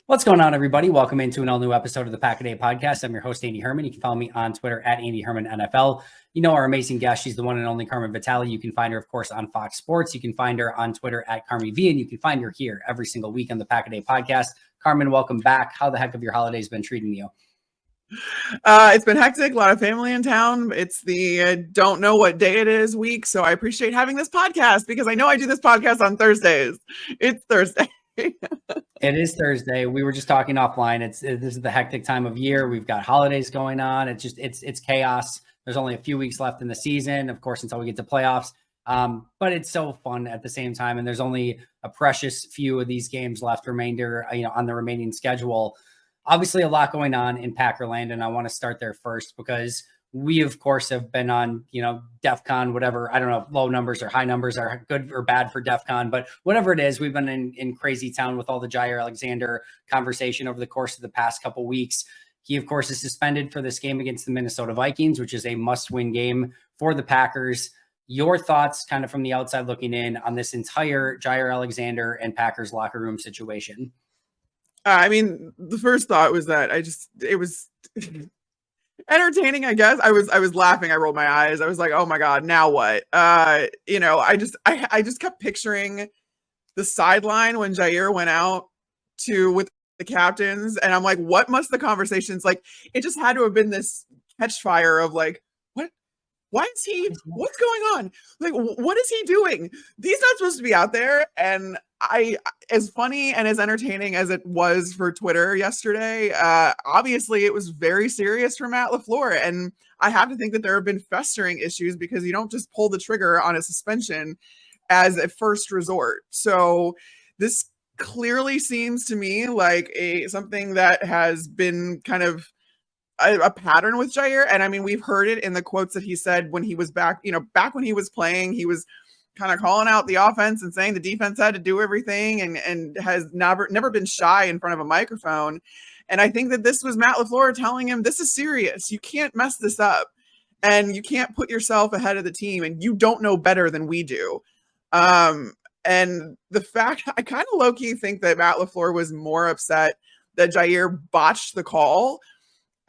What's going on, everybody? Welcome into an all-new episode of the Pack a Day podcast. I'm your host, Andy Herman. You can follow me on Twitter at Andy Herman NFL. You know our amazing guest. She's the one and only Carmen Vitali. You can find her, of course, on Fox Sports. You can find her on Twitter at Carmen V, and you can find her here every single week on the Pack a Day podcast. Carmen, welcome back. How the heck have your holidays been treating you? It's been hectic. A lot of family in town. It's the don't know what day it is week. So I appreciate having this podcast because I know I do this podcast on Thursdays. It's Thursday. It is Thursday. We were just talking offline. This is the hectic time of year. We've got holidays going on. It's chaos. There's only a few weeks left in the season, of course, until we get to playoffs. But it's so fun at the same time. And there's only a precious few of these games left remainder, on the remaining schedule. Obviously, a lot going on in Packerland, and I want to start there first because we, of course, have been on, DEF CON, whatever. I don't know if low numbers or high numbers are good or bad for DEF CON, but whatever it is, we've been in crazy town with all the Jaire Alexander conversation over the course of the past couple weeks. He, of course, is suspended for this game against the Minnesota Vikings, which is a must-win game for the Packers. Your thoughts kind of from the outside looking in on this entire Jaire Alexander and Packers locker room situation? The first thought was that it was entertaining, I guess. I was laughing. I rolled my eyes. I was like, oh my God, now what? I just kept picturing the sideline when Jaire went out with the captains. And I'm like, what must the conversations like? It just had to have been this catch fire of like, what's going on? Like, what is he doing? He's not supposed to be out there. And as funny and as entertaining as it was for Twitter yesterday, obviously it was very serious for Matt LaFleur. And I have to think that there have been festering issues because you don't just pull the trigger on a suspension as a first resort. So this clearly seems to me like something that has been kind of a pattern with Jaire. And we've heard it in the quotes that he said when he was back when he was playing, he was kind of calling out the offense and saying the defense had to do everything and has never been shy in front of a microphone. And I think that this was Matt LaFleur telling him, this is serious. You can't mess this up and you can't put yourself ahead of the team and you don't know better than we do. And the fact I kind of low-key think that Matt LaFleur was more upset that Jaire botched the call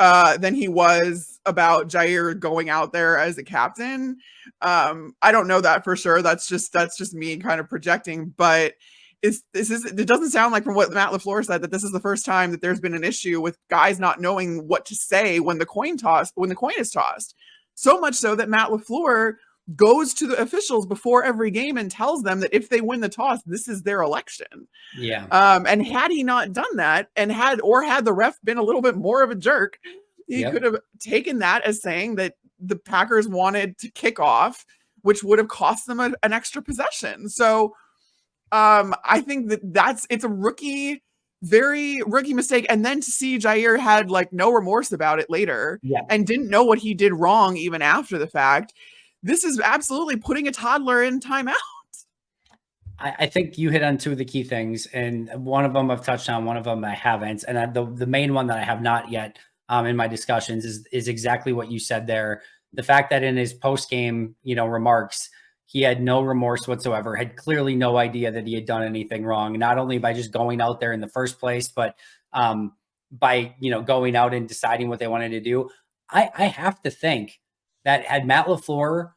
than he was about Jaire going out there as a captain. I don't know that for sure. That's just me kind of projecting, but it doesn't sound like from what Matt LaFleur said that this is the first time that there's been an issue with guys not knowing what to say when the coin is tossed. So much so that Matt LaFleur goes to the officials before every game and tells them that if they win the toss, this is their election. Yeah. And had he not done that and had the ref been a little bit more of a jerk, he could have taken that as saying that the Packers wanted to kick off, which would have cost them an extra possession. So I think it's a very rookie mistake. And then to see Jaire had like no remorse about it later and didn't know what he did wrong even after the fact. This is absolutely putting a toddler in timeout. I think you hit on two of the key things, and one of them I've touched on, one of them I haven't. And the main one that I have not yet in my discussions is exactly what you said there. The fact that in his post-game, remarks, he had no remorse whatsoever, had clearly no idea that he had done anything wrong, not only by just going out there in the first place, but by, going out and deciding what they wanted to do. I have to think that had Matt LaFleur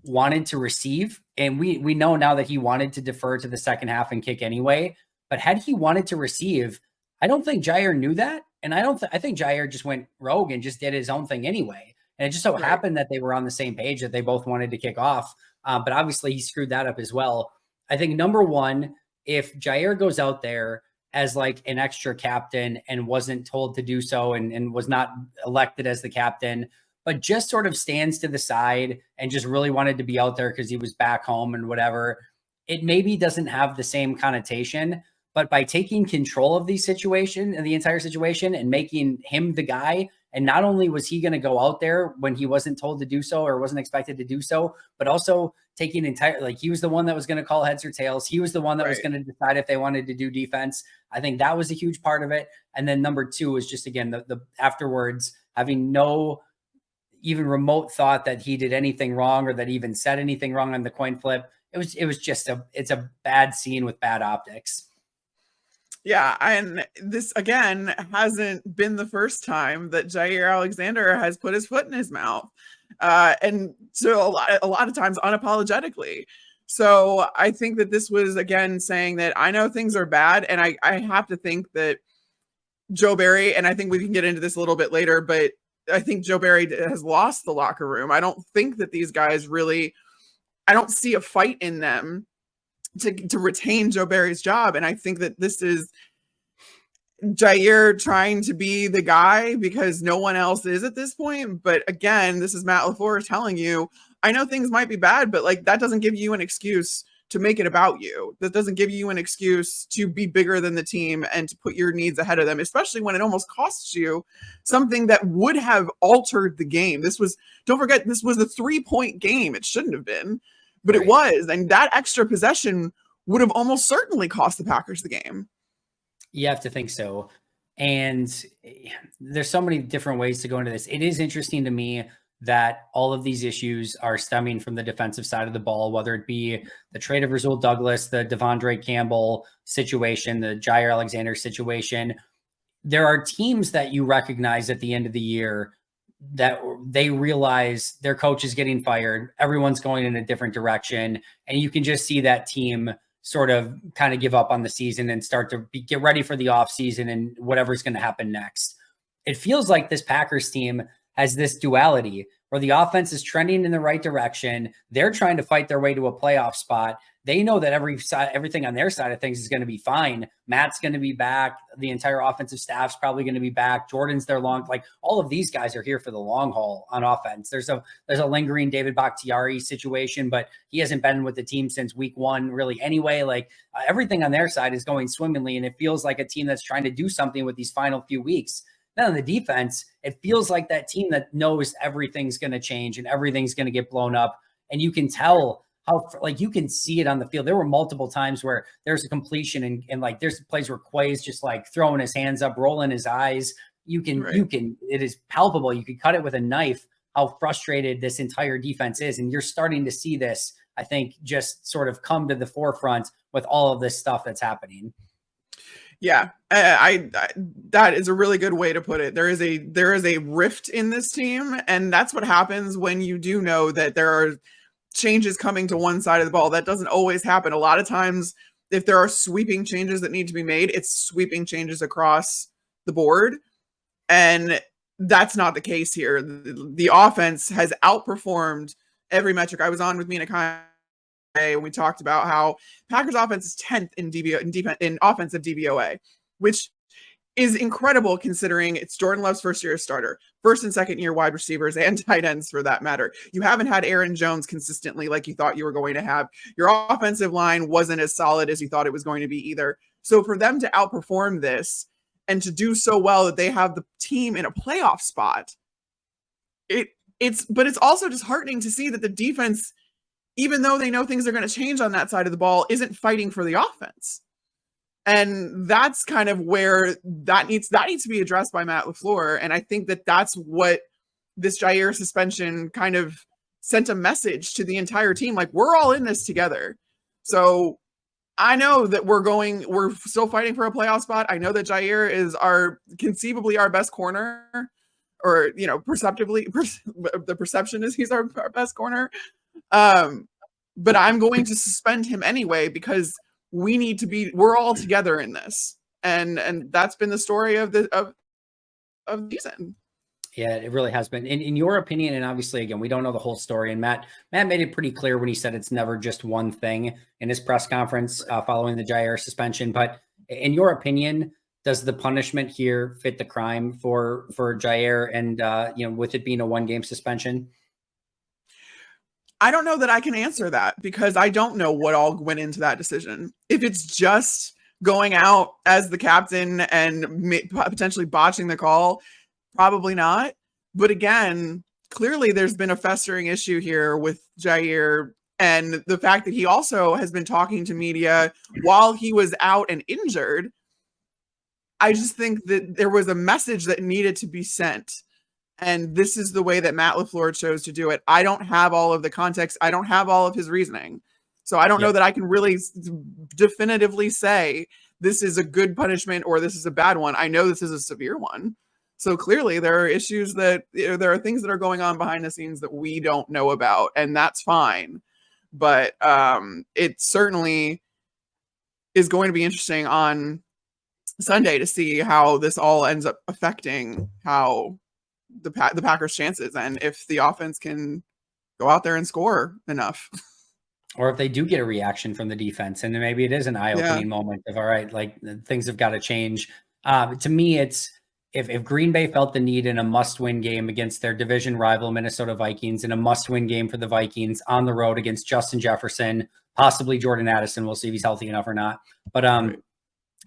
wanted to receive, and we know now that he wanted to defer to the second half and kick anyway, but had he wanted to receive, I don't think Jaire knew that. And I think Jaire just went rogue and just did his own thing anyway. And it just so happened that they were on the same page, that they both wanted to kick off. But obviously he screwed that up as well. I think number one, if Jaire goes out there as like an extra captain and wasn't told to do so and was not elected as the captain, but just sort of stands to the side and just really wanted to be out there because he was back home and whatever, it maybe doesn't have the same connotation. But by taking control of the entire situation and making him the guy, and not only was he going to go out there when he wasn't told to do so or wasn't expected to do so, but also taking he was the one that was going to call heads or tails. He was the one that was going to decide if they wanted to do defense. I think that was a huge part of it. And then number two is just, again, the afterwards having no even remote thought that he did anything wrong or that he even said anything wrong on the coin flip. It's a bad scene with bad optics. Yeah, and this again hasn't been the first time that Jaire Alexander has put his foot in his mouth, and so a lot of times unapologetically. So I think that this was again saying that I know things are bad, and I have to think that Joe Barry, and I think we can get into this a little bit later, but I think Joe Barry has lost the locker room. I don't think that these guys really, I don't see a fight in them to retain Joe Barry's job. And I think that this is Jaire trying to be the guy because no one else is at this point. But again, this is Matt LaFleur telling you, I know things might be bad, but like that doesn't give you an excuse to make it about you. That doesn't give you an excuse to be bigger than the team and to put your needs ahead of them, especially when it almost costs you something that would have altered the game. This was, don't forget, this was a 3-point game. It shouldn't have been, but it was. And that extra possession would have almost certainly cost the Packers the game. You have to think so. And there's so many different ways to go into this. It is interesting to me that all of these issues are stemming from the defensive side of the ball, whether it be the trade of Rasul Douglas, the Devondre Campbell situation, the Jaire Alexander situation. There are teams that you recognize at the end of the year that they realize their coach is getting fired. Everyone's going in a different direction. And you can just see that team sort of kind of give up on the season and start to get ready for the offseason and whatever's going to happen next. It feels like this Packers team has this duality where the offense is trending in the right direction. They're trying to fight their way to a playoff spot. They know that everything on their side of things is going to be fine. Matt's going to be back. The entire offensive staff's probably going to be back. Jordan's their like all of these guys are here for the long haul on offense. There's a lingering David Bakhtiari situation, but he hasn't been with the team since week 1 really anyway. Like everything on their side is going swimmingly, and it feels like a team that's trying to do something with these final few weeks. Then on the defense, it feels like that team that knows everything's going to change and everything's going to get blown up. And you can tell how, like, you can see it on the field. There were multiple times where there's a completion and like there's plays where Quay's just like throwing his hands up, rolling his eyes. You can, it is palpable. You could cut it with a knife how frustrated this entire defense is. And you're starting to see this, I think, just sort of come to the forefront with all of this stuff that's happening. Yeah, I that is a really good way to put it. There is a rift in this team, and that's what happens when you do know that there are changes coming to one side of the ball. That doesn't always happen. A lot of times, if there are sweeping changes that need to be made, it's sweeping changes across the board, and that's not the case here. The offense has outperformed every metric. I was on with Mina Kine and we talked about how Packers offense is 10th in offensive DVOA, which is incredible considering it's Jordan Love's first year starter, first and second year wide receivers and tight ends for that matter. You haven't had Aaron Jones consistently like you thought you were going to have. Your offensive line wasn't as solid as you thought it was going to be either. So for them to outperform this and to do so well that they have the team in a playoff spot, it's also disheartening to see that the defense, even though they know things are going to change on that side of the ball, isn't fighting for the offense. And that's kind of where that needs to be addressed by Matt LaFleur. And I think that that's what this Jaire suspension kind of sent a message to the entire team. Like, we're all in this together. So I know that we're still fighting for a playoff spot. I know that Jaire is conceivably our best corner, or, you know, the perception is he's our best corner. But I'm going to suspend him anyway because we're all together in this. And that's been the story of the season. Yeah, it really has been. In your opinion, and obviously, again, we don't know the whole story. And Matt made it pretty clear when he said it's never just one thing in his press conference following the Jaire suspension. But in your opinion, does the punishment here fit the crime for Jaire and, with it being a 1-game suspension? I don't know that I can answer that because I don't know what all went into that decision. If it's just going out as the captain and potentially botching the call, probably not. But again, clearly there's been a festering issue here with Jaire, and the fact that he also has been talking to media while he was out and injured. I just think that there was a message that needed to be sent. And this is the way that Matt LaFleur chose to do it. I don't have all of the context. I don't have all of his reasoning. So I don't know that I can really definitively say this is a good punishment or this is a bad one. I know this is a severe one. So clearly there are issues that, there are things that are going on behind the scenes that we don't know about, and that's fine. But it certainly is going to be interesting on Sunday to see how this all ends up affecting how the Packers' chances, and if the offense can go out there and score enough. Or if they do get a reaction from the defense, and then maybe it is an eye-opening moment of, all right, like things have got to change. To me, it's if Green Bay felt the need in a must-win game against their division rival Minnesota Vikings, and a must-win game for the Vikings on the road against Justin Jefferson, possibly Jordan Addison, we'll see if he's healthy enough or not. But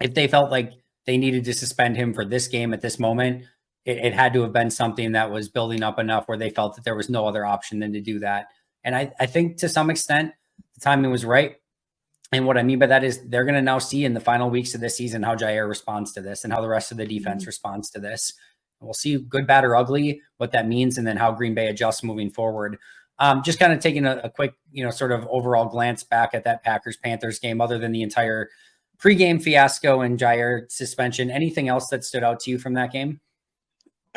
if they felt like they needed to suspend him for this game at this moment, it had to have been something that was building up enough where they felt that there was no other option than to do that. And I think to some extent, the timing was right. And what I mean by that is they're going to now see in the final weeks of this season how Jaire responds to this and how the rest of the defense responds to this. We'll see good, bad, or ugly, what that means, and then how Green Bay adjusts moving forward. Just kind of taking a quick, sort of overall glance back at that Packers-Panthers game, other than the entire pregame fiasco and Jaire suspension. Anything else that stood out to you from that game?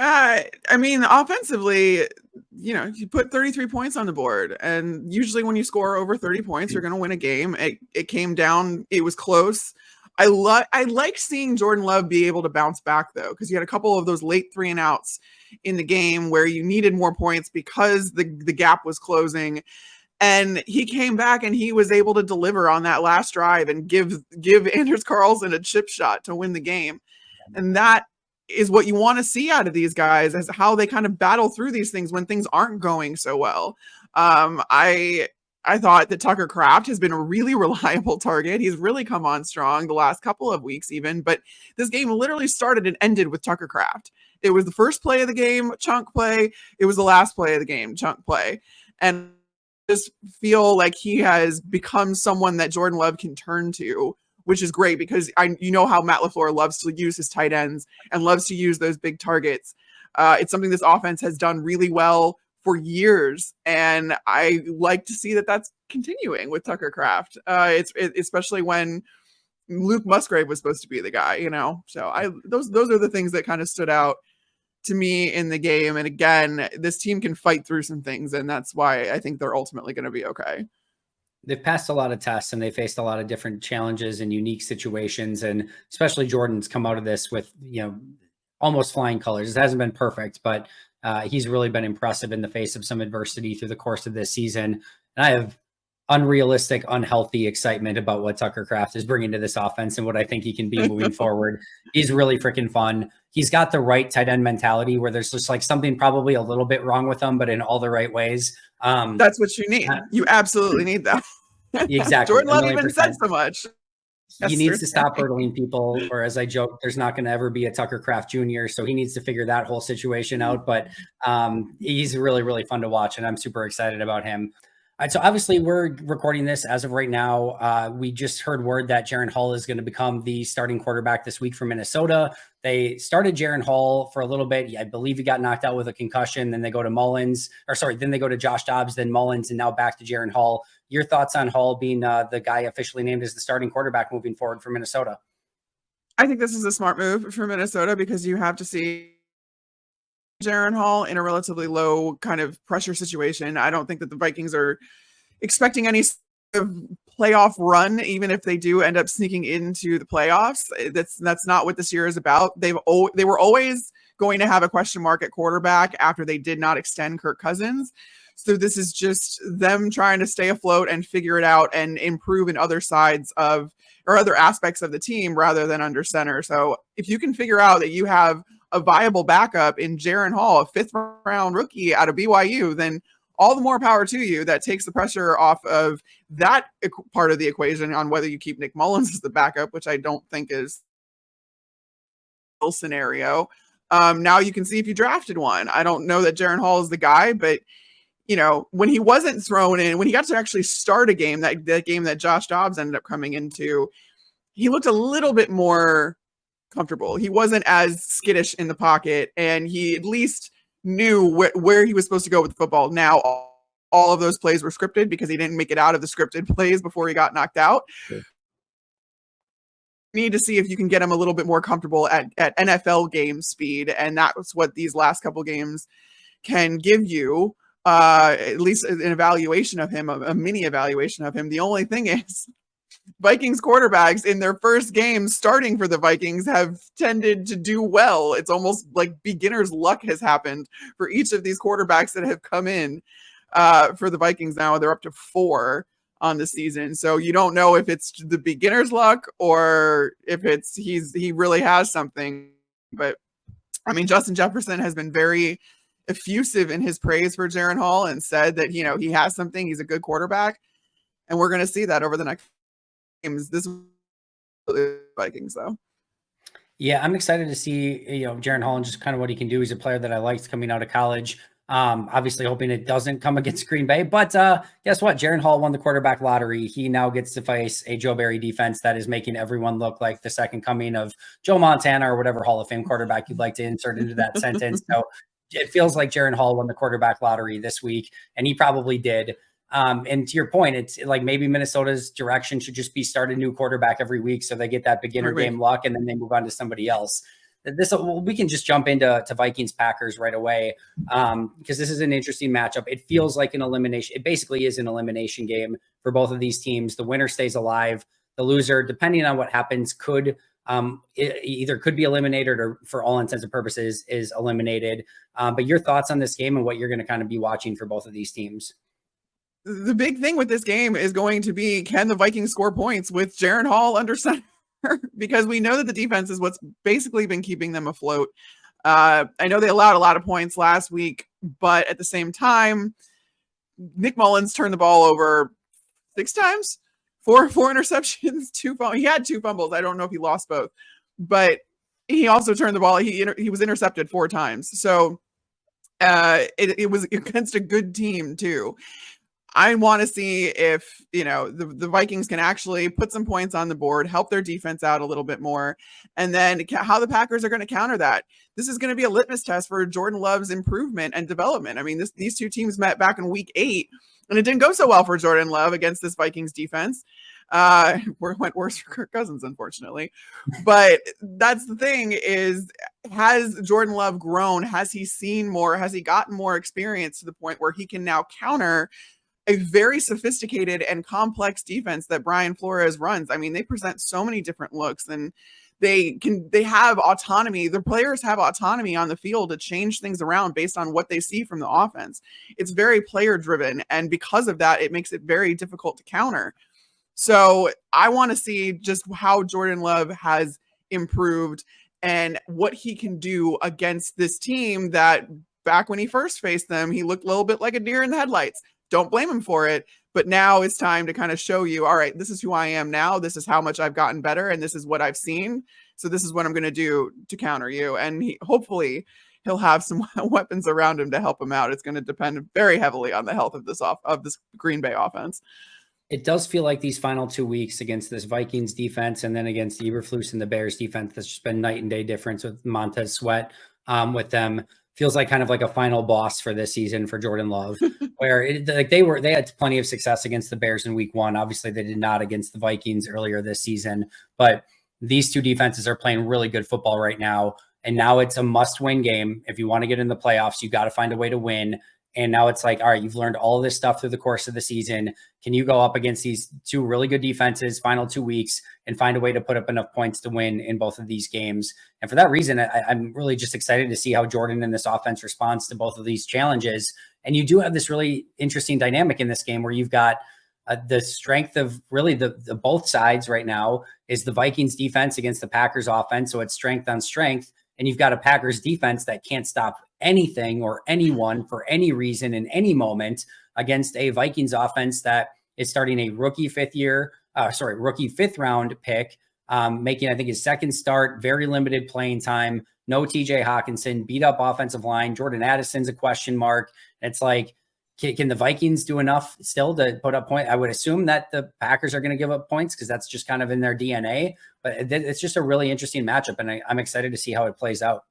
I mean, offensively, you put 33 points on the board, and usually when you score over 30 points, you're going to win a game. It came down. It was close. I like seeing Jordan Love be able to bounce back, though, because you had a couple of those late 3-and-outs in the game where you needed more points because the gap was closing. And he came back and he was able to deliver on that last drive and give Anders Carlson a chip shot to win the game. And that is what you want to see out of these guys, as how they kind of battle through these things when things aren't going so well. I thought that Tucker Kraft has been a really reliable target. He's really come on strong the last couple of weeks even, but this game literally started and ended with Tucker Kraft. It was the first play of the game, chunk play. It was the last play of the game, chunk play. And I just feel like he has become someone that Jordan Love can turn to, which is great, because how Matt LaFleur loves to use his tight ends and loves to use those big targets. It's something this offense has done really well for years, and I like to see that that's continuing with Tucker Kraft. It's especially when Luke Musgrave was supposed to be the guy, So those are the things that kind of stood out to me in the game. And again, this team can fight through some things, and that's why I think they're ultimately going to be okay. They've passed a lot of tests and they faced a lot of different challenges and unique situations. And especially Jordan's come out of this with, almost flying colors. It hasn't been perfect, but he's really been impressive in the face of some adversity through the course of this season. And I have unrealistic, unhealthy excitement about what Tucker Kraft is bringing to this offense and what I think he can be moving forward. He's really freaking fun. He's got the right tight end mentality where there's just like something probably a little bit wrong with him, but in all the right ways. That's what you need. You absolutely need that. Exactly. Jordan Love even said so much. He needs to stop hurdling people, or as I joke, there's not going to ever be a Tucker Kraft Jr., so he needs to figure that whole situation out. But he's really, really fun to watch, and I'm super excited about him. All right, so obviously we're recording this as of right now. We just heard word that Jaren Hall is going to become the starting quarterback this week for Minnesota. They started Jaren Hall for a little bit. I believe he got knocked out with a concussion. Then they go to then they go to Josh Dobbs, then Mullins, and now back to Jaren Hall. Your thoughts on Hall being the guy officially named as the starting quarterback moving forward for Minnesota? I think this is a smart move for Minnesota, because you have to see Jaren Hall in a relatively low kind of pressure situation. I don't think that the Vikings are expecting any sort of playoff run, even if they do end up sneaking into the playoffs. That's not what this year is about. They were always going to have a question mark at quarterback after they did not extend Kirk Cousins. So this is just them trying to stay afloat and figure it out and improve in other sides of, or other aspects of the team rather than under center. So if you can figure out that you have a viable backup in Jaren Hall, a 5th-round rookie out of BYU, then all the more power to you. That takes the pressure off of that part of the equation on whether you keep Nick Mullins as the backup, which I don't think is a scenario. Now you can see if you drafted one. I don't know that Jaren Hall is the guy, but when he wasn't thrown in, when he got to actually start a game, that game that Josh Dobbs ended up coming into, he looked a little bit more comfortable. He wasn't as skittish in the pocket, and he at least knew where he was supposed to go with the football. Now, all of those plays were scripted because he didn't make it out of the scripted plays before he got knocked out. Sure. need to see if you can get him a little bit more comfortable at NFL game speed. And that's what these last couple games can give you, at least an evaluation of him, a mini evaluation of him. The only thing is, Vikings quarterbacks in their first games starting for the Vikings have tended to do well. It's almost like beginner's luck has happened for each of these quarterbacks that have come in for the Vikings now. They're up to 4 on the season. So you don't know if it's the beginner's luck or if it's he really has something. But I mean, Justin Jefferson has been very effusive in his praise for Jaren Hall and said that, you know, he has something, he's a good quarterback. And we're going to see that over the next games. This Vikings though. Yeah, I'm excited to see, you know, Jaren Hall and just kind of what he can do. He's a player that I liked coming out of college. Obviously hoping it doesn't come against Green Bay, but guess what? Jaren Hall won the quarterback lottery. He now gets to face a Joe Barry defense that is making everyone look like the second coming of Joe Montana or whatever Hall of Fame quarterback you'd like to insert into that sentence. So it feels like Jaren Hall won the quarterback lottery this week, and he probably did. And to your point, it's like maybe Minnesota's direction should just be start a new quarterback every week so they get that beginner game luck and then they move on to somebody else. We can just jump into Vikings Packers right away because this is an interesting matchup. It feels like an elimination. It basically is an elimination game for both of these teams. The winner stays alive. The loser, depending on what happens, could either could be eliminated or, for all intents and purposes, is eliminated. But your thoughts on this game and what you're going to kind of be watching for both of these teams? The big thing with this game is going to be, can the Vikings score points with Jaren Hall under center? Because we know that the defense is what's basically been keeping them afloat. I know they allowed a lot of points last week, but at the same time, Nick Mullins turned the ball over 6 times, four interceptions, 2 fumbles. He had 2 fumbles. I don't know if he lost both, but he also turned the ball. He was intercepted 4 times. So it was against a good team too. I want to see if, you know, the Vikings can actually put some points on the board, help their defense out a little bit more, and then how the Packers are going to counter that. This is going to be a litmus test for Jordan Love's improvement and development. I mean, these 2 teams met back in week 8, and it didn't go so well for Jordan Love against this Vikings defense. Went worse for Kirk Cousins, unfortunately. But that's the thing is, has Jordan Love grown? Has he seen more? Has he gotten more experience to the point where he can now counter a very sophisticated and complex defense that Brian Flores runs? I mean, they present so many different looks, and they have autonomy. The players have autonomy on the field to change things around based on what they see from the offense. It's very player driven, and because of that, it makes it very difficult to counter. So I want to see just how Jordan Love has improved and what he can do against this team that back when he first faced them, he looked a little bit like a deer in the headlights. Don't blame him for it, but now it's time to kind of show you, all right, this is who I am now. This is how much I've gotten better, and this is what I've seen. So this is what I'm going to do to counter you. And hopefully he'll have some weapons around him to help him out. It's going to depend very heavily on the health of this Green Bay offense. It does feel like these final 2 weeks against this Vikings defense and then against Eberflus and the Bears defense, that's just been night and day difference with Montez Sweat with them. Feels like kind of like a final boss for this season for Jordan Love, where they had plenty of success against the Bears in week 1. Obviously, they did not against the Vikings earlier this season, but these 2 defenses are playing really good football right now. And now it's a must-win game. If you want to get in the playoffs, you got to find a way to win. And now it's like, all right, you've learned all of this stuff through the course of the season. Can you go up against these 2 really good defenses, final 2 weeks, and find a way to put up enough points to win in both of these games? And for that reason, I'm really just excited to see how Jordan and this offense responds to both of these challenges. And you do have this really interesting dynamic in this game where you've got the strength of really the both sides right now is the Vikings defense against the Packers offense. So it's strength on strength. And you've got a Packers defense that can't stop anything or anyone for any reason in any moment against a Vikings offense that is starting a rookie 5th round pick, making, I think, his 2nd start, very limited playing time, no TJ Hawkinson, beat up offensive line. Jordan Addison's a question mark. It's like, can the Vikings do enough still to put up points? I would assume that the Packers are going to give up points because that's just kind of in their DNA, but it's just a really interesting matchup, and I'm excited to see how it plays out.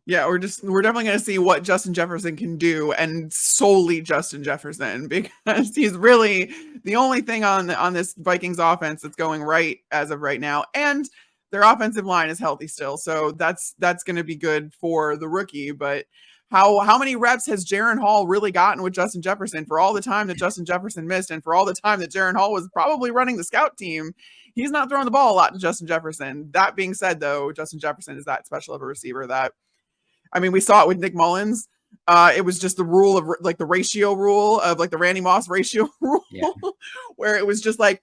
Yeah, we're definitely going to see what Justin Jefferson can do, and solely Justin Jefferson, because he's really the only thing on this Vikings offense that's going right as of right now. And their offensive line is healthy still, so that's going to be good for the rookie. But how many reps has Jaren Hall really gotten with Justin Jefferson for all the time that Justin Jefferson missed, and for all the time that Jaren Hall was probably running the scout team? He's not throwing the ball a lot to Justin Jefferson. That being said, though, Justin Jefferson is that special of a receiver that, I mean, we saw it with Nick Mullins. It was just the rule of like the ratio rule of like the Randy Moss ratio rule, yeah. Where it was just like,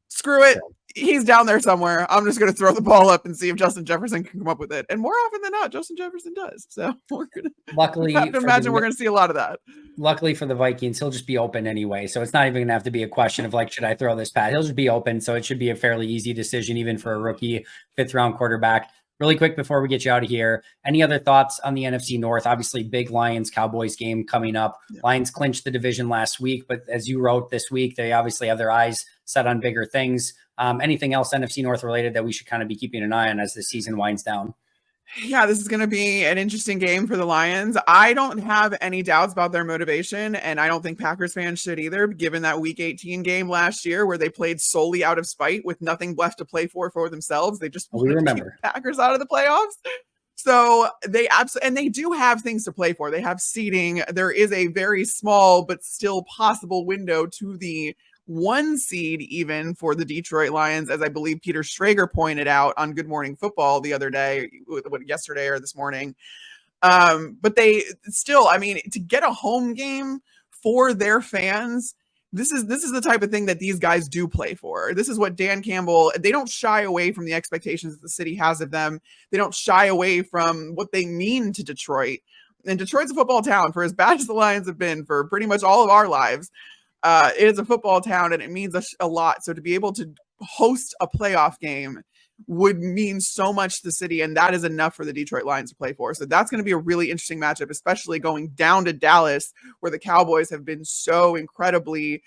screw it. He's down there somewhere. I'm just going to throw the ball up and see if Justin Jefferson can come up with it. And more often than not, Justin Jefferson does. So we're going to have to imagine we're going to see a lot of that. Luckily for the Vikings, he'll just be open anyway. So it's not even going to have to be a question of like, should I throw this pass? He'll just be open. So it should be a fairly easy decision, even for a rookie 5th round quarterback. Really quick before we get you out of here, any other thoughts on the NFC North? Obviously, big Lions-Cowboys game coming up. Yeah. Lions clinched the division last week, but as you wrote this week, they obviously have their eyes set on bigger things. Anything else NFC North related that we should kind of be keeping an eye on as the season winds down? Yeah, this is going to be an interesting game for the Lions. I don't have any doubts about their motivation, and I don't think Packers fans should either, given that Week 18 game last year where they played solely out of spite with nothing left to play for themselves. They just wanted to keep the Packers out of the playoffs. So they and they do have things to play for. They have seeding. There is a very small but still possible window to the 1 seed even for the Detroit Lions, as I believe Peter Schrager pointed out on Good Morning Football the other day, yesterday or this morning. But they still, I mean, to get a home game for their fans, this is the type of thing that these guys do play for. This is what Dan Campbell, they don't shy away from the expectations that the city has of them. They don't shy away from what they mean to Detroit. And Detroit's a football town, for as bad as the Lions have been for pretty much all of our lives. It is a football town, and it means a lot. So to be able to host a playoff game would mean so much to the city, and that is enough for the Detroit Lions to play for. So that's going to be a really interesting matchup, especially going down to Dallas, where the Cowboys have been so incredibly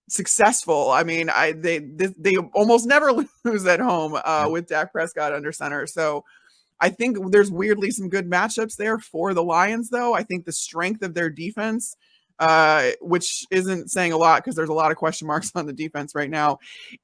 successful. I mean, they almost never lose at home with Dak Prescott under center. So I think there's weirdly some good matchups there for the Lions, though. I think the strength of their defense, which isn't saying a lot because there's a lot of question marks on the defense right now,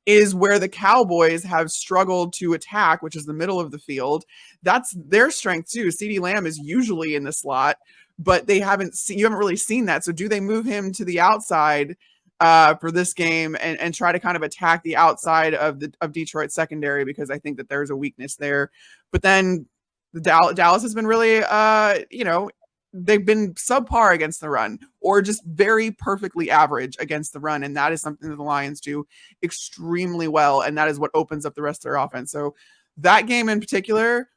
is where the Cowboys have struggled to attack, which is the middle of the field. That's their strength too. CeeDee Lamb is usually in the slot, but you haven't really seen that. So do they move him to the outside for this game and try to kind of attack the outside of Detroit secondary, because I think that there's a weakness there. But then Dallas has been really, they've been subpar against the run, or just very perfectly average against the run. And that is something that the Lions do extremely well. And that is what opens up the rest of their offense. So that game in particular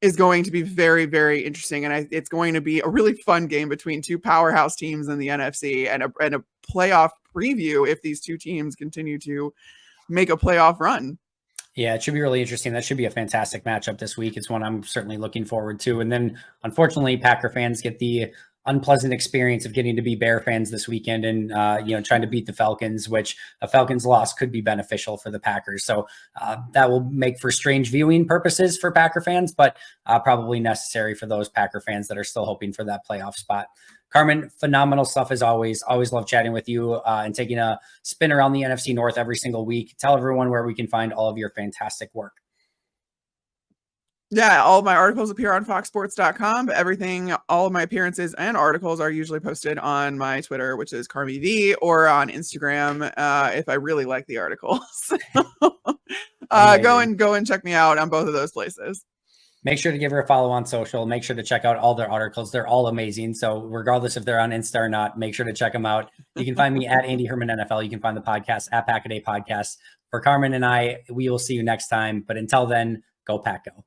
is going to be very, very interesting. And it's going to be a really fun game between two powerhouse teams in the NFC, and a playoff preview if these two teams continue to make a playoff run. Yeah, it should be really interesting. That should be a fantastic matchup this week. It's one I'm certainly looking forward to. And then, unfortunately, Packer fans get the unpleasant experience of getting to be Bear fans this weekend and, trying to beat the Falcons, which a Falcons loss could be beneficial for the Packers. So that will make for strange viewing purposes for Packer fans, but probably necessary for those Packer fans that are still hoping for that playoff spot. Carmen, phenomenal stuff as always. Always love chatting with you and taking a spin around the NFC North every single week. Tell everyone where we can find all of your fantastic work. Yeah, all of my articles appear on foxsports.com, but all of my appearances and articles are usually posted on my Twitter, which is CarmenV, or on Instagram if I really like the articles. Go and check me out on both of those places. Make sure to give her a follow on social. Make sure to check out all their articles. They're all amazing. So regardless if they're on Insta or not, make sure to check them out. You can find me at Andy Herman NFL. You can find the podcast at Pack-A-Day Podcast. For Carmen and I, we will see you next time. But until then, go Pack Go.